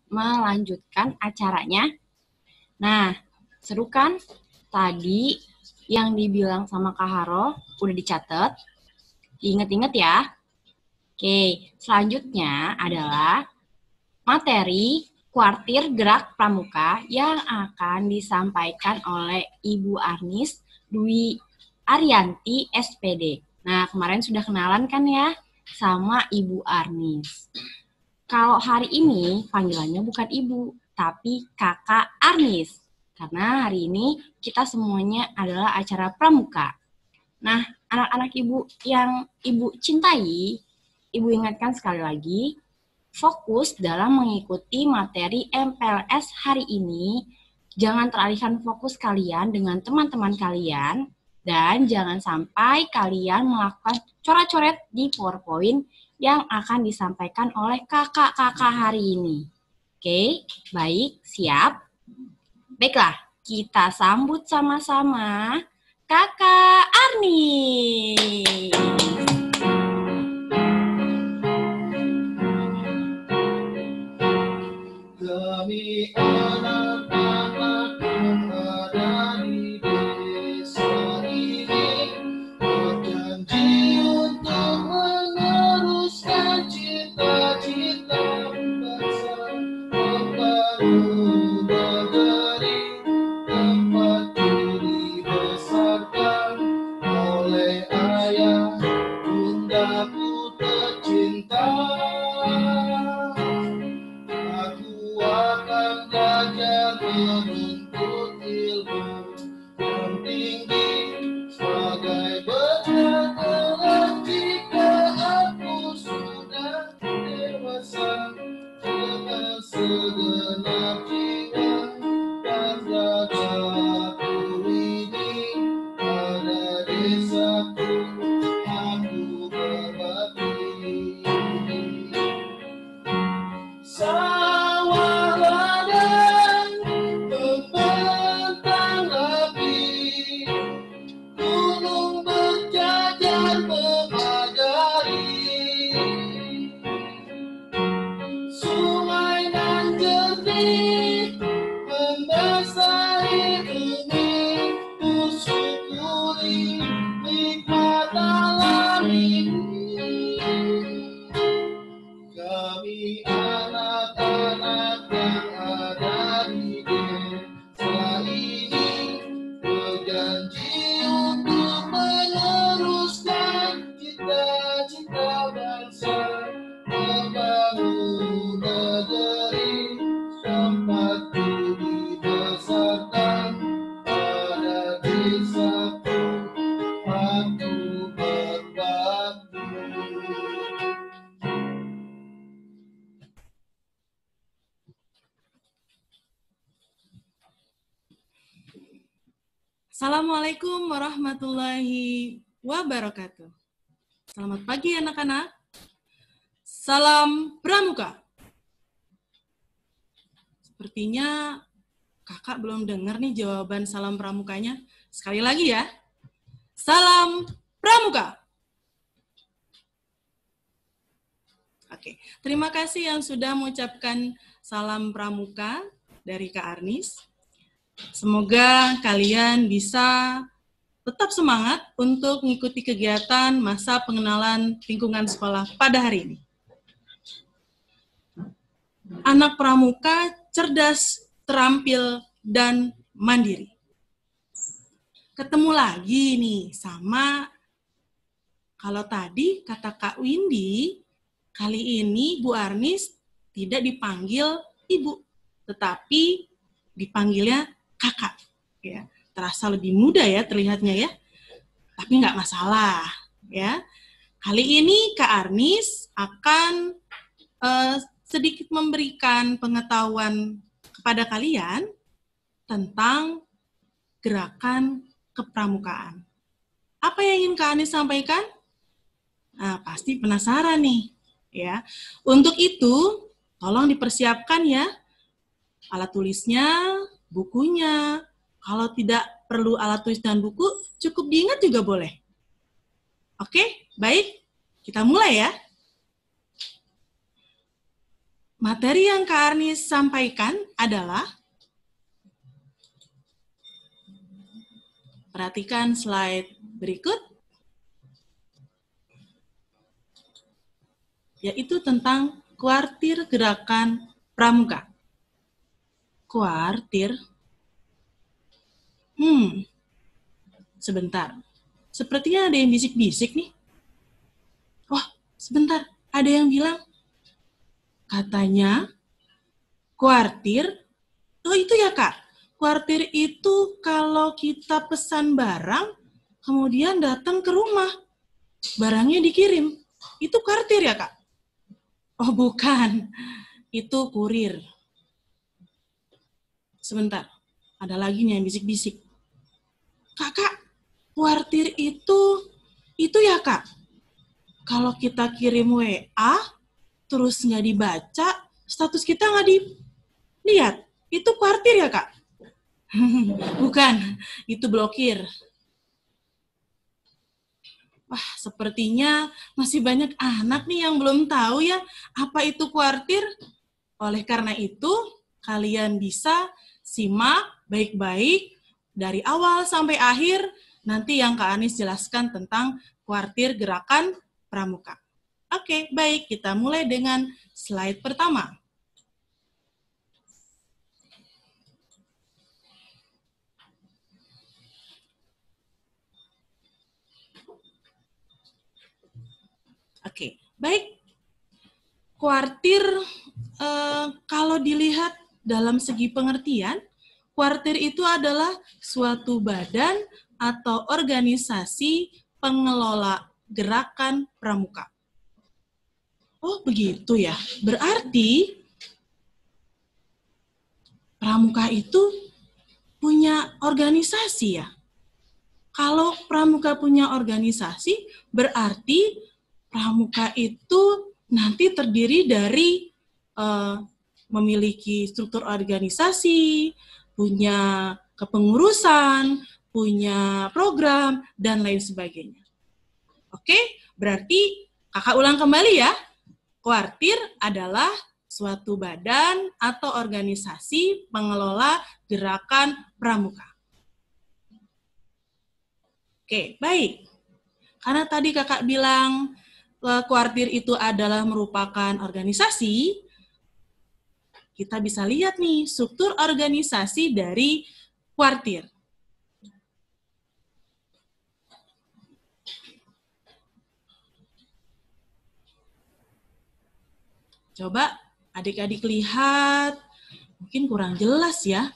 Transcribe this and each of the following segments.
melanjutkan acaranya. Nah, seru kan? Tadi yang dibilang sama Kak Haro udah dicatat. Ingat-ingat ya. Oke, selanjutnya adalah materi kuartir gerak pramuka yang akan disampaikan oleh Ibu Arnis Dwi Arianti SPD. Nah, kemarin sudah kenalan kan ya sama Ibu Arnis. Kalau hari ini panggilannya bukan Ibu, tapi Kakak Arnis. Karena hari ini kita semuanya adalah acara pramuka. Nah, anak-anak Ibu yang Ibu cintai, Ibu ingatkan sekali lagi, fokus dalam mengikuti materi MPLS hari ini. Jangan teralihkan fokus kalian dengan teman-teman kalian, dan jangan sampai kalian melakukan coret-coret di PowerPoint yang akan disampaikan oleh kakak-kakak hari ini. Oke, baik, siap? Baiklah, kita sambut sama-sama Kakak Arni. Kami anak-anak yang ada di desa ini berjanji untuk meneruskan cita-cita bangsa, membangun negeri tempat dibesarkan oleh ayah bundaku tercinta. Aku akan belajar menuntut ilmu yang tinggi sebagai bekal jika aku sudah dewasa, dengan segenap jiwa dan ragaku ini pada desaku aku berbakti. Sawah ladang membentang api, gunung berjajar memagari, sungai nan jernih membasahi bumi, ku syukuri nikmat alam ini. Kami anak-anak yang ada di desa ini berjanji untuk meneruskan cita-cita bangsa, membangun negeri tempat dibesarkan pada desaku aku berbakti. Assalamualaikum warahmatullahi wabarakatuh. Selamat pagi anak-anak. Salam Pramuka. Sepertinya kakak belum dengar nih jawaban salam pramukanya. Sekali lagi ya. Salam Pramuka. Oke, terima kasih yang sudah mengucapkan salam pramuka dari Kak Arnis. Semoga kalian bisa tetap semangat untuk mengikuti kegiatan masa pengenalan lingkungan sekolah pada hari ini. Anak pramuka cerdas, terampil, dan mandiri. Ketemu lagi nih sama, kalau tadi kata Kak Windy, kali ini Bu Arnis tidak dipanggil Ibu, tetapi dipanggilnya Kakak. Ya, terasa lebih muda ya terlihatnya ya, tapi nggak masalah ya. Kali ini Kak Arnis akan sedikit memberikan pengetahuan kepada kalian tentang gerakan kepramukaan. Apa yang ingin Kak Arnis sampaikan? Nah, pasti penasaran nih ya. Untuk itu tolong dipersiapkan ya alat tulisnya, bukunya. Kalau tidak perlu alat tulis dan buku, cukup diingat juga boleh. Oke, baik. Kita mulai ya. materi yang Kak Arnis sampaikan adalah, perhatikan slide berikut, yaitu tentang kuartir gerakan pramuka. Kuartir. Sebentar. Sepertinya ada yang bisik-bisik nih. Wah, sebentar. Ada yang bilang, katanya kuartir. Oh, itu ya, Kak. Kuartir itu kalau kita pesan barang, kemudian datang ke rumah. Barangnya dikirim. Itu kuartir ya, Kak? Oh, bukan. Itu kurir. Sebentar. Ada lagi nih yang bisik-bisik. Kakak, kuartir itu ya, Kak? Kalau kita kirim WA, terus nggak dibaca, status kita nggak dilihat. Itu kuartir ya, Kak? Bukan, itu blokir. Wah, sepertinya masih banyak anak nih yang belum tahu ya apa itu kuartir. Oleh karena itu, kalian bisa simak baik-baik dari awal sampai akhir, nanti yang Kak Anis jelaskan tentang kuartir gerakan pramuka. Oke, baik, kita mulai dengan slide pertama. Oke, baik. Kuartir, kalau dilihat dalam segi pengertian, kuartir itu adalah suatu badan atau organisasi pengelola gerakan pramuka. Oh, begitu ya. Berarti pramuka itu punya organisasi ya. Kalau pramuka punya organisasi, berarti pramuka itu nanti terdiri dari memiliki struktur organisasi, punya kepengurusan, punya program, dan lain sebagainya. Oke, berarti kakak ulang kembali ya. Kuartir adalah suatu badan atau organisasi pengelola gerakan pramuka. Oke, baik. Karena tadi kakak bilang kuartir itu adalah merupakan organisasi, kita bisa lihat nih struktur organisasi dari kuartir. Coba adik-adik lihat, mungkin kurang jelas ya.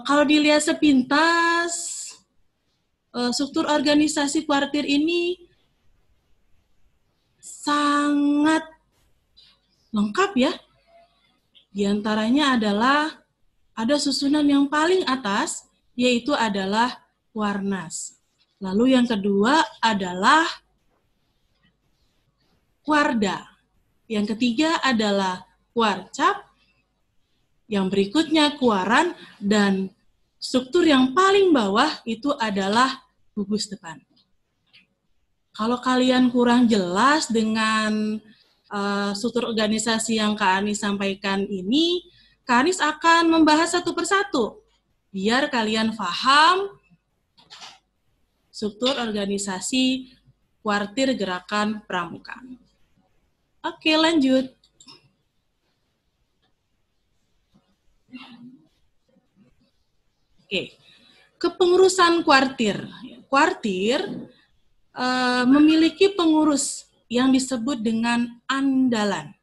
Kalau dilihat sepintas, struktur organisasi kuartir ini sangat lengkap ya. Di antaranya adalah ada susunan yang paling atas, yaitu adalah kuarnas. Lalu yang kedua adalah kuarda. Yang ketiga adalah kuarcap. Yang berikutnya kuaran, dan struktur yang paling bawah itu adalah gugus depan. Kalau kalian kurang jelas dengan struktur organisasi yang Kak Anis sampaikan ini, Kak Anis akan membahas satu persatu, biar kalian paham struktur organisasi kuartir gerakan pramuka. Oke, lanjut. Oke, kepengurusan kuartir. Kuartir memiliki pengurus yang disebut dengan andalan.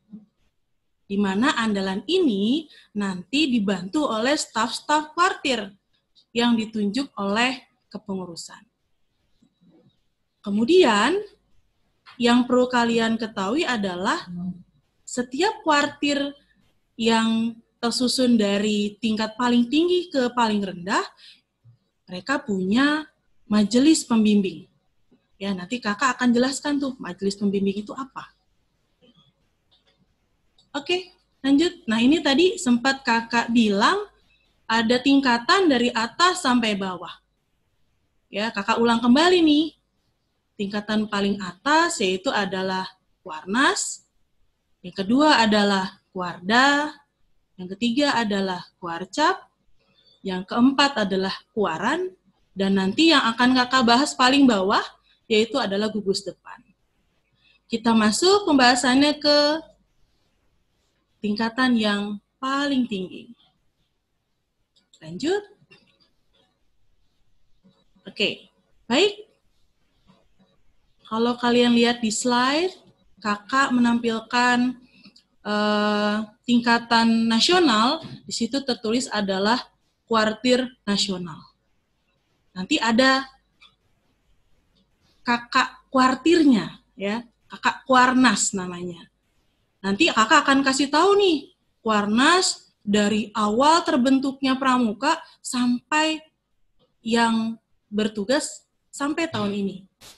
Di mana andalan ini nanti dibantu oleh staf-staf kuartir yang ditunjuk oleh kepengurusan. Kemudian, yang perlu kalian ketahui adalah setiap kuartir yang tersusun dari tingkat paling tinggi ke paling rendah, mereka punya majelis pembimbing. Ya, nanti kakak akan jelaskan tuh majelis pembimbing itu apa. Oke, lanjut. Nah, ini tadi sempat kakak bilang ada tingkatan dari atas sampai bawah. Ya, kakak ulang kembali nih. Tingkatan paling atas yaitu adalah kuarnas. Yang kedua adalah kuarda, yang ketiga adalah kuarcap, yang keempat adalah kuaran, dan nanti yang akan kakak bahas paling bawah, yaitu adalah gugus depan. Kita masuk pembahasannya ke tingkatan yang paling tinggi. Lanjut. Oke, baik. Kalau kalian lihat di slide, kakak menampilkan tingkatan nasional, di situ tertulis adalah kuartir nasional. Nanti ada kakak kuartirnya, ya, kakak kuarnas namanya. Nanti kakak akan kasih tahu nih, kuarnas dari awal terbentuknya pramuka sampai yang bertugas sampai tahun ini.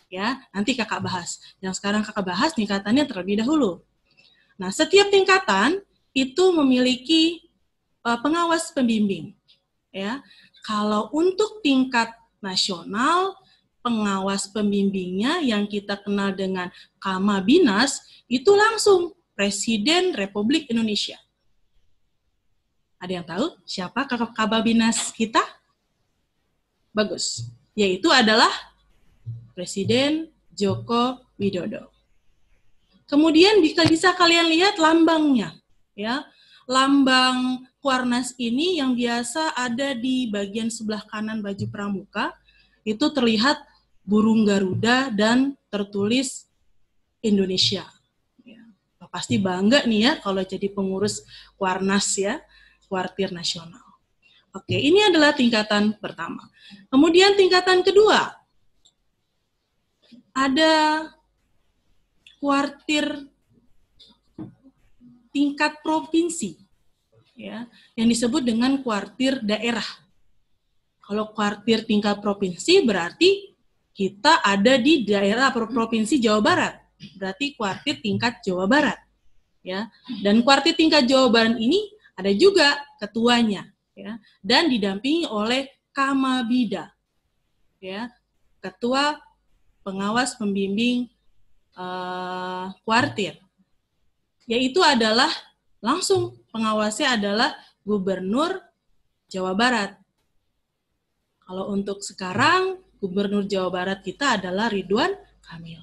Ya, nanti kakak bahas. Yang sekarang kakak bahas tingkatannya terlebih dahulu. Nah, setiap tingkatan itu memiliki pengawas pembimbing. Ya, kalau untuk tingkat nasional, pengawas pembimbingnya yang kita kenal dengan Kamabinas itu langsung Presiden Republik Indonesia. Ada yang tahu siapa Kamabinas kita? Bagus. Yaitu adalah Presiden Joko Widodo. Kemudian bisa kalian lihat lambangnya, ya. Lambang Kuarnas ini yang biasa ada di bagian sebelah kanan baju pramuka, itu terlihat burung Garuda dan tertulis Indonesia. Ya, pasti bangga nih ya kalau jadi pengurus Kuarnas ya, Kuartir Nasional. Oke, ini adalah tingkatan pertama. Kemudian tingkatan kedua, ada kuartir tingkat provinsi, ya, yang disebut dengan kuartir daerah. Kalau kuartir tingkat provinsi berarti kita ada di daerah provinsi Jawa Barat, berarti kuartir tingkat Jawa Barat, ya. Dan kuartir tingkat Jawa Barat ini ada juga ketuanya, ya, dan didampingi oleh Kamabida, ya, ketua pengawas pembimbing kuartir, yaitu adalah langsung pengawasnya adalah Gubernur Jawa Barat. Kalau untuk sekarang Gubernur Jawa Barat kita adalah Ridwan Kamil,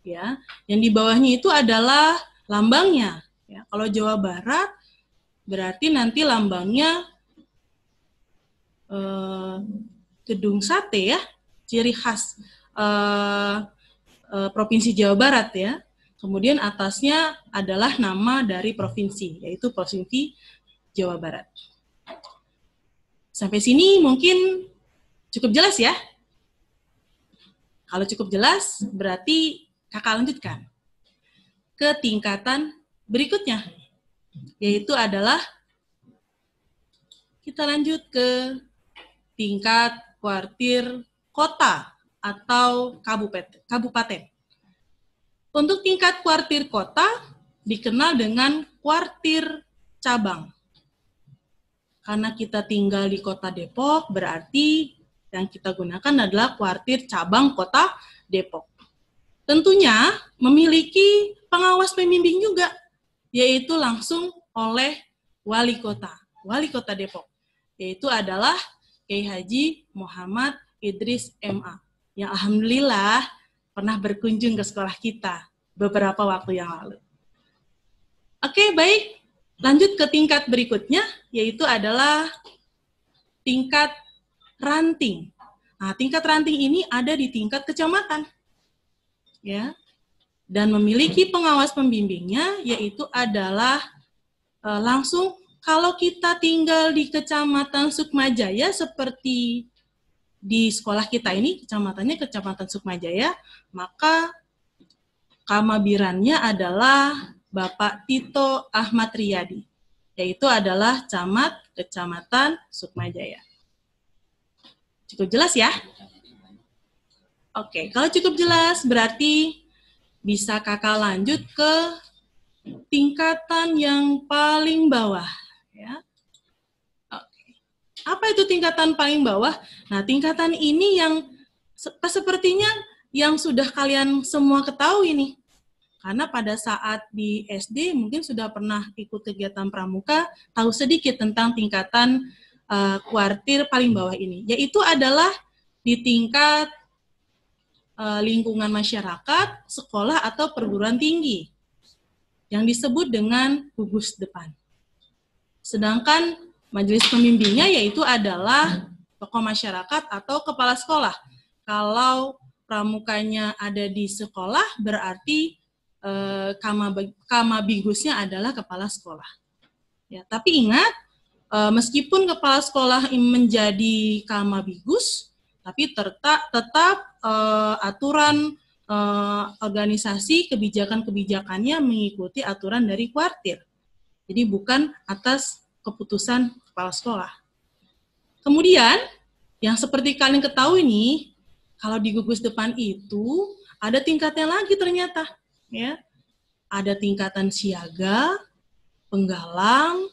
ya. Yang di bawahnya itu adalah lambangnya, ya. Kalau Jawa Barat berarti nanti lambangnya gedung sate ya, ciri khas Provinsi Jawa Barat ya. Kemudian atasnya adalah nama dari provinsi, yaitu Provinsi Jawa Barat. Sampai sini mungkin cukup jelas ya? Kalau cukup jelas, berarti kakak lanjutkan ke tingkatan berikutnya, yaitu adalah kita lanjut ke tingkat kuartir kota atau kabupaten. Untuk tingkat kuartir kota dikenal dengan kuartir cabang. Karena kita tinggal di kota Depok, berarti yang kita gunakan adalah kuartir cabang kota Depok. Tentunya memiliki pengawas pembimbing juga, yaitu langsung oleh wali kota Depok, yaitu adalah Kiai Haji Muhammad Idris MA, yang alhamdulillah pernah berkunjung ke sekolah kita beberapa waktu yang lalu. Oke, baik. Lanjut ke tingkat berikutnya, yaitu adalah tingkat ranting. Nah, tingkat ranting ini ada di tingkat kecamatan, ya, dan memiliki pengawas pembimbingnya, yaitu adalah langsung kalau kita tinggal di Kecamatan Sukmajaya seperti di sekolah kita ini, kecamatannya Kecamatan Sukmajaya, maka kamabirannya adalah Bapak Tito Ahmad Riyadi, yaitu adalah camat Kecamatan Sukmajaya. Cukup jelas ya? Oke, kalau cukup jelas berarti bisa kakak lanjut ke tingkatan yang paling bawah. Ya. Apa itu tingkatan paling bawah? Nah, tingkatan ini yang sepertinya yang sudah kalian semua ketahui nih. Karena pada saat di SD mungkin sudah pernah ikut kegiatan pramuka, tahu sedikit tentang tingkatan kuartir paling bawah ini, yaitu adalah di tingkat lingkungan masyarakat, sekolah atau perguruan tinggi yang disebut dengan gugus depan. Sedangkan majelis pembimbingnya yaitu adalah tokoh masyarakat atau kepala sekolah. Kalau pramukanya ada di sekolah, berarti kamabigusnya adalah kepala sekolah. Ya, tapi ingat, meskipun kepala sekolah menjadi kamabigus, tapi tetap aturan organisasi kebijakan-kebijakannya mengikuti aturan dari kuartir. Jadi bukan atas keputusan kepala sekolah. Kemudian, yang seperti kalian ketahui nih, kalau di gugus depan itu ada tingkatnya lagi ternyata. Ya, ada tingkatan siaga, penggalang,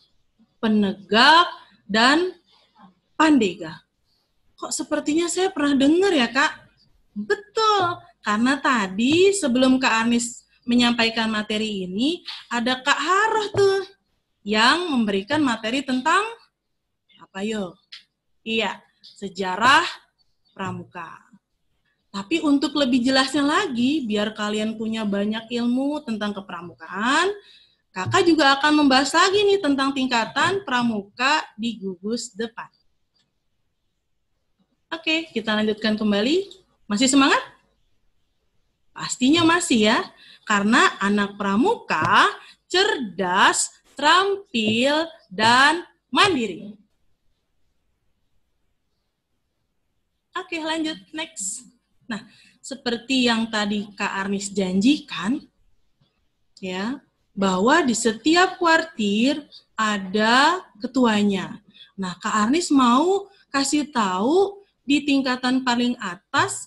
penegak, dan pandega. Kok sepertinya saya pernah dengar ya, Kak? Betul, karena tadi sebelum Kak Arnis menyampaikan materi ini, ada Kak Haroh tuh yang memberikan materi tentang apa yo? Iya, sejarah pramuka. Tapi untuk lebih jelasnya lagi, biar kalian punya banyak ilmu tentang kepramukaan, Kakak juga akan membahas lagi nih tentang tingkatan pramuka di gugus depan. Oke, kita lanjutkan kembali. Masih semangat? Pastinya masih ya, karena anak pramuka cerdas, terampil, dan mandiri. Oke, lanjut, next. Nah, seperti yang tadi Kak Arnis janjikan, ya, bahwa di setiap kuartir ada ketuanya. Nah, Kak Arnis mau kasih tahu di tingkatan paling atas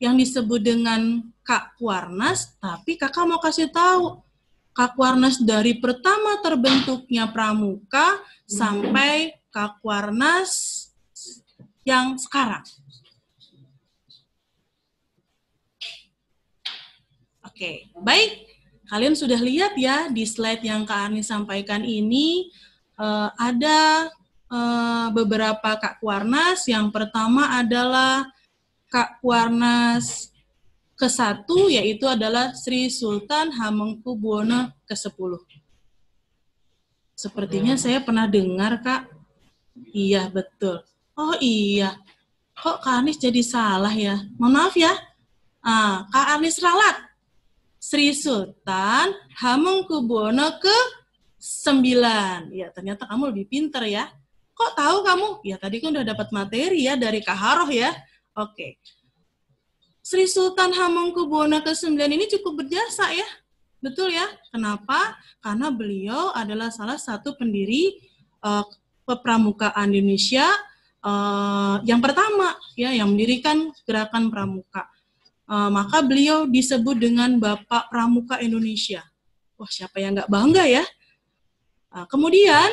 yang disebut dengan Kak Kuarnas, tapi Kakak mau kasih tahu Kak Kuarnas dari pertama terbentuknya pramuka sampai Kak Kuarnas yang sekarang. Oke, baik. Kalian sudah lihat ya di slide yang Kak Arnis sampaikan ini ada beberapa Kak Kuarnas. Yang pertama adalah Kak Kuarnas ke-1, yaitu adalah Sri Sultan Hamengkubuwono ke-10. Sepertinya saya pernah dengar, Kak. Iya, betul. Oh iya, kok Kak Arnis jadi salah ya? Mohon maaf ya. Kak Arnis ralat. Sri Sultan Hamengkubuwono ke-9. Ya, ternyata kamu lebih pintar ya. Kok tahu kamu? Ya, tadi kan udah dapat materi ya dari Kak Haroh ya. Oke. Sri Sultan Hamengkubuwono ke-9 ini cukup berjasa ya. Betul ya. Kenapa? Karena beliau adalah salah satu pendiri pepramukaan Indonesia yang pertama ya, yang mendirikan gerakan pramuka. Maka beliau disebut dengan Bapak Pramuka Indonesia. Wah, siapa yang nggak bangga ya? Kemudian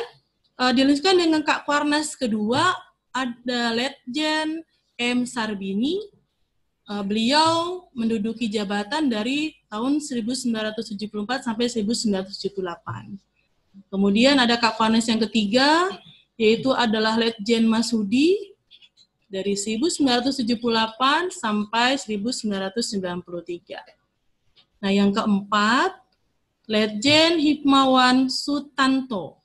dilanjutkan dengan Kak Kuarnas kedua, ada Letjen M. Sarbini. Beliau menduduki jabatan dari tahun 1974 sampai 1978. Kemudian ada Kak Kuarnas yang ketiga, yaitu adalah Letjen Masudi, dari 1978 sampai 1993. Nah, yang keempat, Letjen Himawan Sutanto.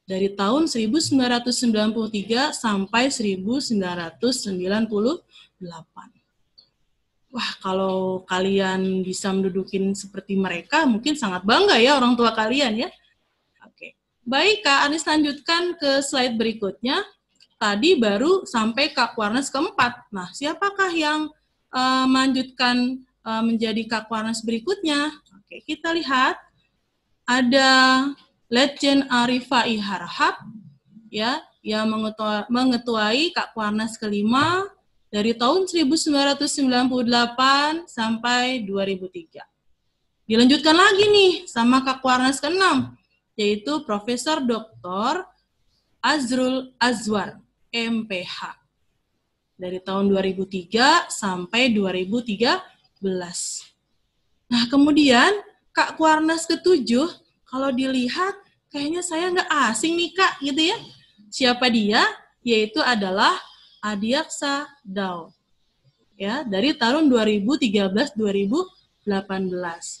Dari tahun 1993 sampai 1998. Wah, kalau kalian bisa mendudukin seperti mereka, mungkin sangat bangga ya orang tua kalian ya. Baik, Kak Arnis lanjutkan ke slide berikutnya. Tadi baru sampai Kak Kuarnas keempat. Nah, siapakah yang melanjutkan menjadi Kak Kuarnas berikutnya? Oke, kita lihat. Ada Letjen Arifai Harahap, ya, yang mengetuai Kak Kuarnas kelima dari tahun 1998 sampai 2003. Dilanjutkan lagi nih sama Kak Kuarnas ke-6. Yaitu Profesor Dr. Azrul Azwar, MPH. dari tahun 2003 sampai 2013. Nah, kemudian Kak Kuarnas ke-7, kalau dilihat kayaknya saya nggak asing nih Kak, gitu ya. Siapa dia? Yaitu adalah Adiaksa Dao. Ya, dari tahun 2013-2018.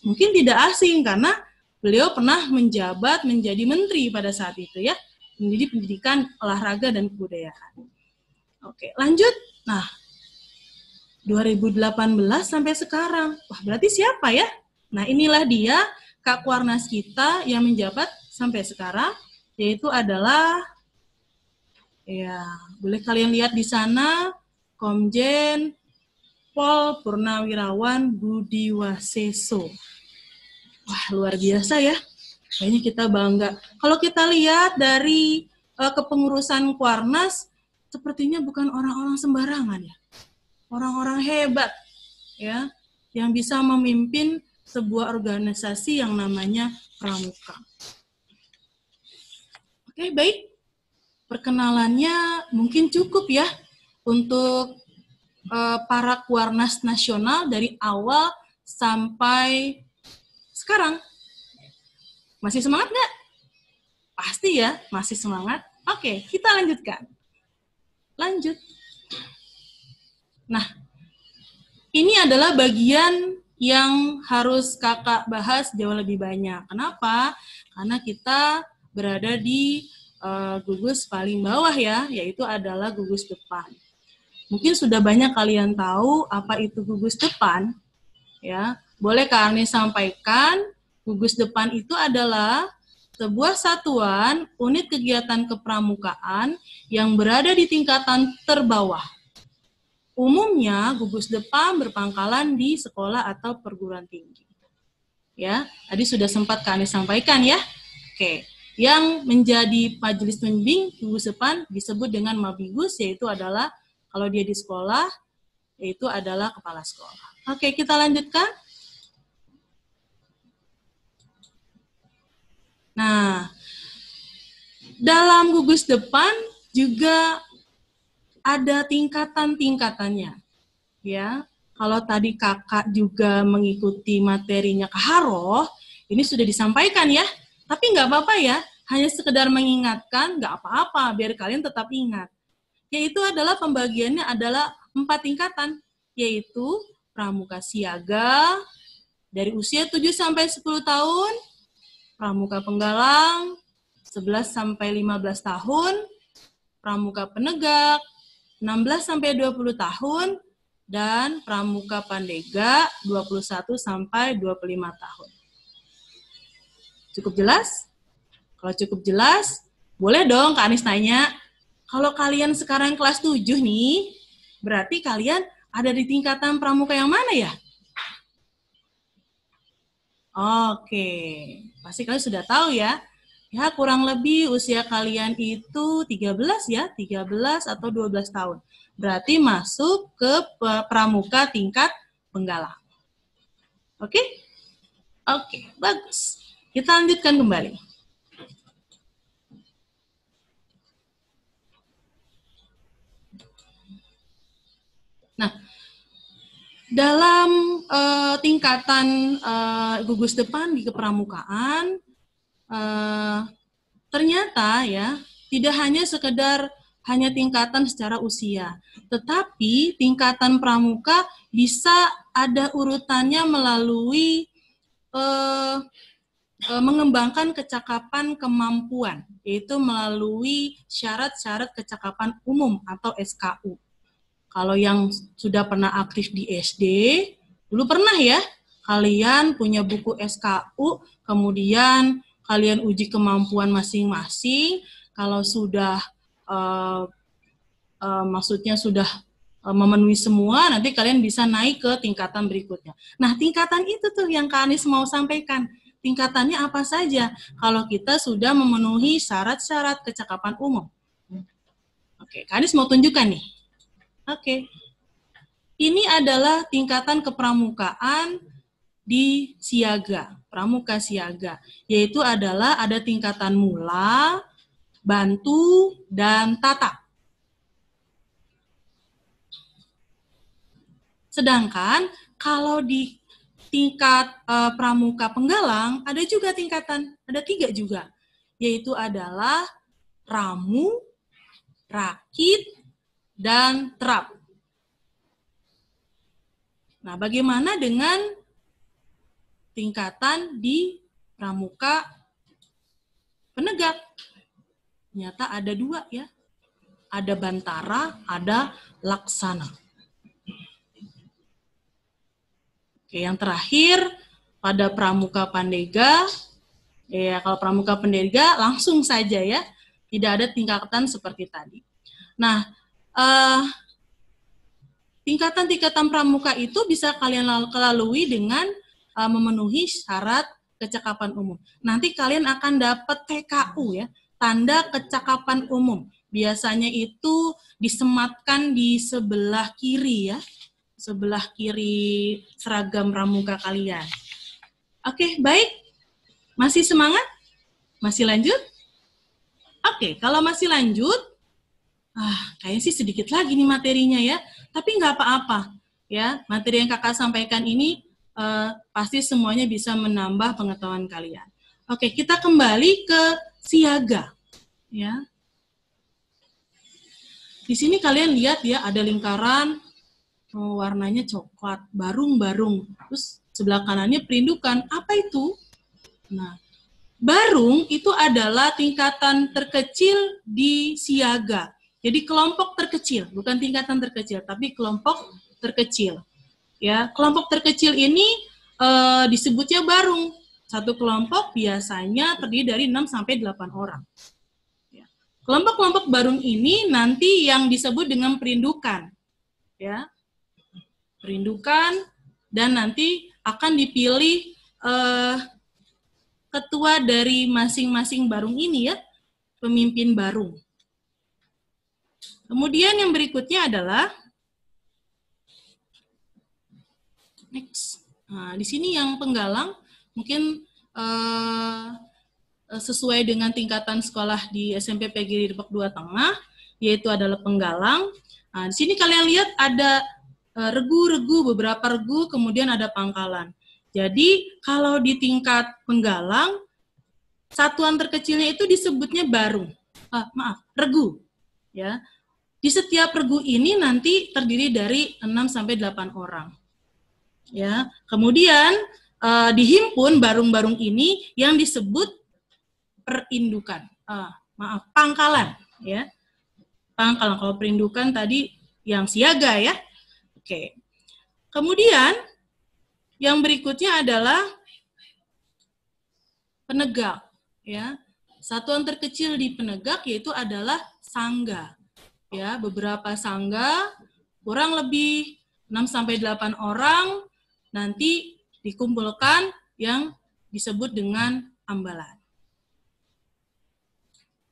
Mungkin tidak asing karena beliau pernah menjabat menjadi menteri pada saat itu ya, menjadi pendidikan, olahraga, dan kebudayaan. Oke, lanjut. Nah, 2018 sampai sekarang. Wah, berarti siapa ya? Nah, inilah dia Kak Kuarnas kita yang menjabat sampai sekarang, yaitu adalah, ya, boleh kalian lihat di sana, Komjen Pol Purnawirawan Budiwaseso. Wah, luar biasa ya. Kayaknya kita bangga. Kalau kita lihat dari kepengurusan Kuarnas, sepertinya bukan orang-orang sembarangan ya. Orang-orang hebat ya, yang bisa memimpin sebuah organisasi yang namanya Pramuka. Oke, baik. Perkenalannya mungkin cukup ya untuk para Kuarnas nasional dari awal sampai sekarang. Masih semangat nggak? Pasti ya, masih semangat. Oke, kita lanjutkan. Lanjut. Nah, ini adalah bagian yang harus kakak bahas jauh lebih banyak. Kenapa? Karena kita berada di gugus paling bawah ya, yaitu adalah gugus depan. Mungkin sudah banyak kalian tahu apa itu gugus depan. Ya, boleh Kak Arni sampaikan, gugus depan itu adalah sebuah satuan unit kegiatan kepramukaan yang berada di tingkatan terbawah. Umumnya gugus depan berpangkalan di sekolah atau perguruan tinggi. Ya, tadi sudah sempat kami sampaikan ya. Oke, yang menjadi majelis pembimbing gugus depan disebut dengan Mabigus, yaitu adalah kalau dia di sekolah, yaitu adalah kepala sekolah. Oke, kita lanjutkan. Nah, dalam gugus depan juga ada tingkatan-tingkatannya, ya. Kalau tadi kakak juga mengikuti materinya Kak Haroh, ini sudah disampaikan ya. Tapi nggak apa-apa ya, hanya sekedar mengingatkan, nggak apa-apa, biar kalian tetap ingat. Yaitu adalah pembagiannya adalah 4 tingkatan, yaitu pramuka siaga dari usia 7 sampai 10 tahun, pramuka penggalang 11 sampai 15 tahun, pramuka penegak 16 sampai 20 tahun, dan pramuka pandega 21 sampai 25 tahun. Cukup jelas? Kalau cukup jelas, boleh dong Kak Anis tanya. Kalau kalian sekarang kelas 7 nih, berarti kalian ada di tingkatan pramuka yang mana ya? Oke, pasti kalian sudah tahu ya. Ya, kurang lebih usia kalian itu 13 ya, 13 atau 12 tahun. Berarti masuk ke pramuka tingkat penggalang. Oke? Oke, bagus. Kita lanjutkan kembali. Nah, dalam tingkatan gugus depan di kepramukaan, ternyata ya tidak hanya sekedar hanya tingkatan secara usia, tetapi tingkatan pramuka bisa ada urutannya melalui mengembangkan kecakapan kemampuan, yaitu melalui syarat-syarat kecakapan umum atau SKU. Kalau yang sudah pernah aktif di SD, dulu pernah ya, kalian punya buku SKU, kemudian kalian uji kemampuan masing-masing. Kalau sudah, maksudnya sudah memenuhi semua, nanti kalian bisa naik ke tingkatan berikutnya. Nah, tingkatan itu tuh yang Kak Anis mau sampaikan. Tingkatannya apa saja kalau kita sudah memenuhi syarat-syarat kecakapan umum. Oke, Kak Anis mau tunjukkan nih. Oke. Ini adalah tingkatan kepramukaan di siaga, pramuka siaga, yaitu adalah ada tingkatan mula, bantu, dan tatap. Sedangkan kalau di tingkat pramuka penggalang, ada juga tingkatan, ada 3 juga, yaitu adalah ramu, rakit, dan terap. Nah, bagaimana dengan tingkatan di pramuka penegak? Ternyata ada 2 ya. Ada bantara, ada laksana. Oke, yang terakhir pada pramuka pandega, ya kalau pramuka pandega langsung saja ya, tidak ada tingkatan seperti tadi. Nah, tingkatan-tingkatan pramuka itu bisa kalian lalui dengan memenuhi syarat kecakapan umum. Nanti kalian akan dapat TKU ya, tanda kecakapan umum. Biasanya itu disematkan di sebelah kiri ya, sebelah kiri seragam pramuka kalian. Oke, baik. Masih semangat? Masih lanjut? Oke, kalau masih lanjut, kayaknya sih sedikit lagi nih materinya ya, tapi nggak apa-apa ya. Materi yang kakak sampaikan ini pasti semuanya bisa menambah pengetahuan kalian. Oke, kita kembali ke siaga ya. Di sini kalian lihat ya, ada lingkaran warnanya coklat, barung-barung. Terus sebelah kanannya perindukan. Apa itu? Nah, barung itu adalah tingkatan terkecil di siaga. Jadi kelompok terkecil, bukan tingkatan terkecil, tapi kelompok terkecil. Ya, kelompok terkecil ini disebutnya barung. Satu kelompok biasanya terdiri dari 6 sampai 8 orang. Ya. Kelompok-kelompok barung ini nanti yang disebut dengan perindukan. Ya. Perindukan, dan nanti akan dipilih ketua dari masing-masing barung ini ya, pemimpin barung. Kemudian yang berikutnya adalah next. Nah, di sini yang penggalang mungkin sesuai dengan tingkatan sekolah di SMP PGRI Depok 2 Tengah, yaitu adalah penggalang. Nah, di sini kalian lihat ada regu-regu, beberapa regu, kemudian ada pangkalan. Jadi kalau di tingkat penggalang, satuan terkecilnya itu disebutnya barung. Regu. Ya. Di setiap regu ini nanti terdiri dari 6 sampai 8 orang. Ya. Kemudian dihimpun barung-barung ini yang disebut perindukan. Pangkalan, ya. Pangkalan. Kalau perindukan tadi yang siaga ya. Oke. Kemudian yang berikutnya adalah penegak, ya. Satuan terkecil di penegak yaitu adalah sangga. Ya, beberapa sangga kurang lebih 6 sampai 8 orang nanti dikumpulkan yang disebut dengan ambalan.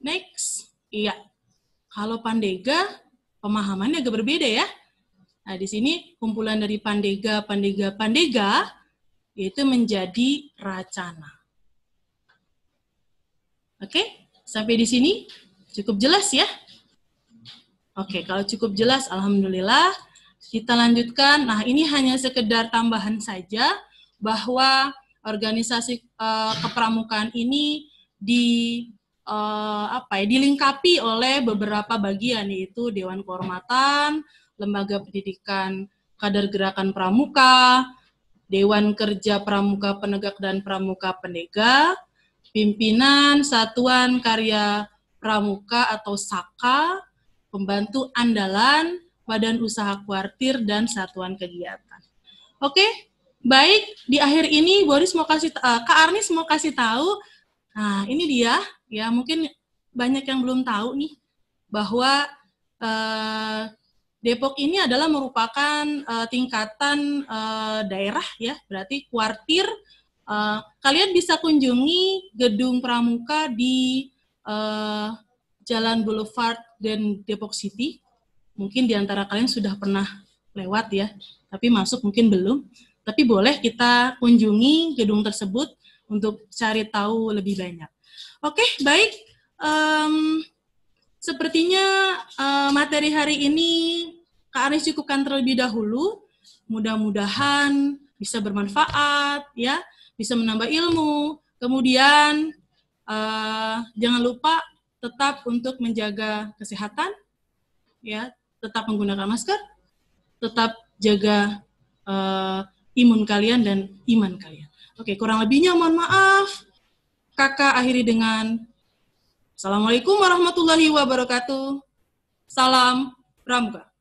Next. Iya. Kalau pandega pemahamannya agak berbeda ya. Nah, di sini kumpulan dari pandega yaitu menjadi racana. Oke, sampai di sini cukup jelas ya? Oke, kalau cukup jelas, alhamdulillah. Kita lanjutkan. Nah, ini hanya sekedar tambahan saja bahwa organisasi kepramukaan ini dilengkapi oleh beberapa bagian, yaitu Dewan Kehormatan, Lembaga Pendidikan Kader Gerakan Pramuka, Dewan Kerja Pramuka Penegak dan Pramuka Pendega, Pimpinan Satuan Karya Pramuka atau SAKA, Pembantu Andalan, Badan Usaha Kuartir, dan Satuan Kegiatan. Oke, baik. Di akhir ini, Kak Arnis mau kasih tahu. Nah, ini dia. Ya, mungkin banyak yang belum tahu nih bahwa Depok ini adalah merupakan tingkatan daerah ya, berarti kuartir. Kalian bisa kunjungi gedung pramuka di Jalan Boulevard dan Depok City. Mungkin di antara kalian sudah pernah lewat ya, tapi masuk mungkin belum. Tapi boleh kita kunjungi gedung tersebut untuk cari tahu lebih banyak. Oke, baik. Sepertinya materi hari ini Kak Arnis cukupkan terlebih dahulu. mudah-mudahan bisa bermanfaat, ya, bisa menambah ilmu. Kemudian jangan lupa tetap untuk menjaga kesehatan, ya, tetap menggunakan masker, tetap jaga imun kalian dan iman kalian. Oke, kurang lebihnya mohon maaf. Kakak akhiri dengan Assalamualaikum warahmatullahi wabarakatuh. Salam Pramuka.